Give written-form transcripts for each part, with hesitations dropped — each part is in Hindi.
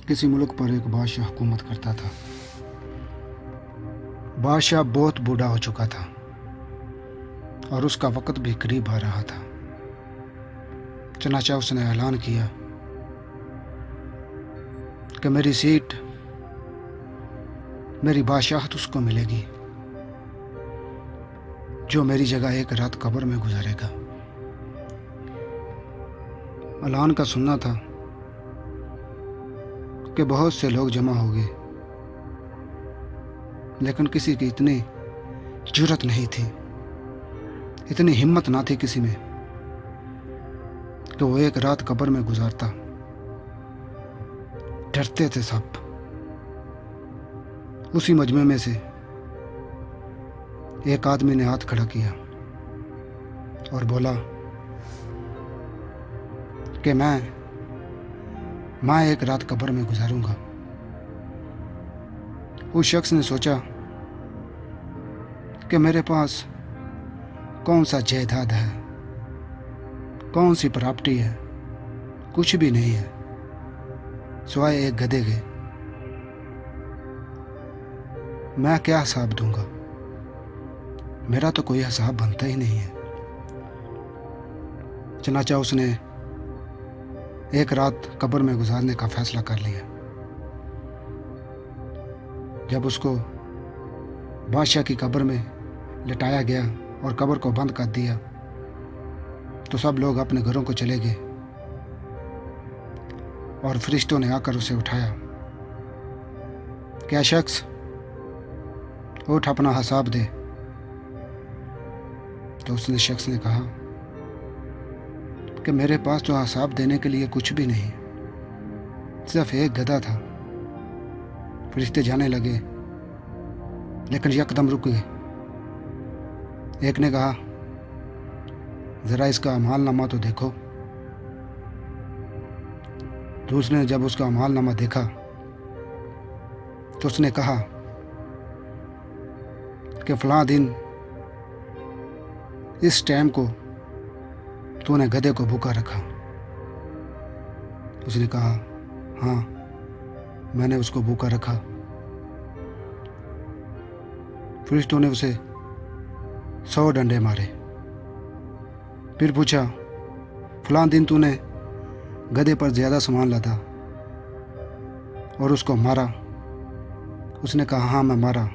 किसी मुल्क पर एक बादशाह हुकूमत करता था। बादशाह बहुत बूढ़ा हो चुका था और उसका वक्त भी करीब आ रहा था। चनाचा उसने ऐलान किया कि मेरी सीट, मेरी बादशाहत उसको मिलेगी जो मेरी जगह एक रात कब्र में गुजारेगा। ऐलान का सुनना था कि बहुत से लोग जमा हो गए, लेकिन किसी की इतनी जुर्रत नहीं थी, इतनी हिम्मत ना थी किसी में कि वो एक रात कब्र में गुजारता। डरते थे सब। उसी मजमे में से एक आदमी ने हाथ खड़ा किया और बोला कि मैं एक रात कब्र में गुजारूंगा। उस शख्स ने सोचा कि मेरे पास कौन सा जायदाद है, कौन सी प्रॉपर्टी है, कुछ भी नहीं है सिवाय एक गधे के। मैं क्या हिसाब दूंगा, मेरा तो कोई हिसाब बनता ही नहीं है। चनाचा उसने एक रात कब्र में गुजारने का फैसला कर लिया। जब उसको बादशाह की कब्र में लिटाया गया और कब्र को बंद कर दिया तो सब लोग अपने घरों को चले गए और फरिश्तों ने आकर उसे उठाया। क्या शख्स, उठ, अपना हिसाब दे। तो उसने शख्स ने कहा कि मेरे पास तो हिसाब देने के लिए कुछ भी नहीं, सिर्फ एक गधा था। फरिश्ते जाने लगे, लेकिन यकदम रुक गए। एक ने कहा, जरा इसका मालनामा तो देखो। दूसरे ने जब उसका मालनामा देखा तो उसने कहा कि फलां दिन इस टाइम को तूने गधे को भूखा रखा। उसने कहा, हाँ, मैंने उसको भूखा रखा। फरिश्तों ने उसे 100 डंडे मारे। फिर पूछा, फलां दिन तूने गधे पर ज्यादा सामान लादा और उसको मारा। उसने कहा, हाँ, मैं मारा।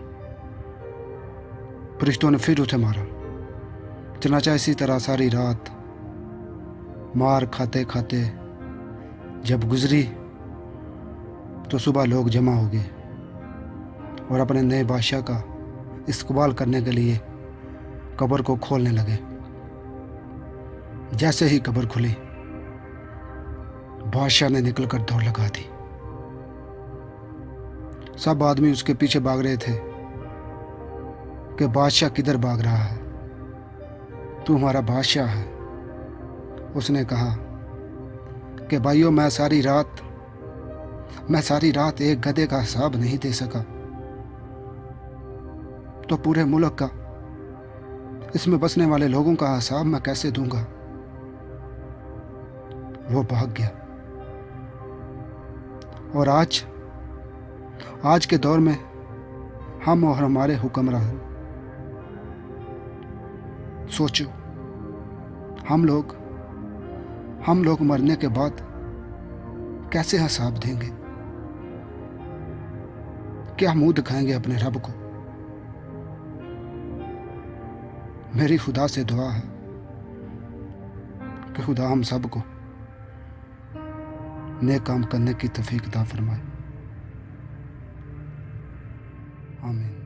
फरिश्तों ने फिर उसे मारा। चनाचा इसी तरह सारी रात मार खाते खाते जब गुजरी तो सुबह लोग जमा हो गए और अपने नए बादशाह का इस्तकबाल करने के लिए कब्र को खोलने लगे। जैसे ही कब्र खुली, बादशाह ने निकलकर दौड़ लगा दी। सब आदमी उसके पीछे भाग रहे थे कि बादशाह किधर भाग रहा है, तू हमारा बादशाह है। उसने कहा कि भाइयों, मैं सारी रात एक गधे का हिसाब नहीं दे सका, तो पूरे मुल्क का, इसमें बसने वाले लोगों का हिसाब मैं कैसे दूंगा। वो भाग गया। और आज के दौर में हम और हमारे हुक्मरान, सोचो, हम लोग मरने के बाद कैसे हिसाब देंगे, क्या मुंह दिखाएंगे अपने रब को। मेरी खुदा से दुआ है कि खुदा हम सबको नेक काम करने की तौफीक अता फरमाए। आमीन।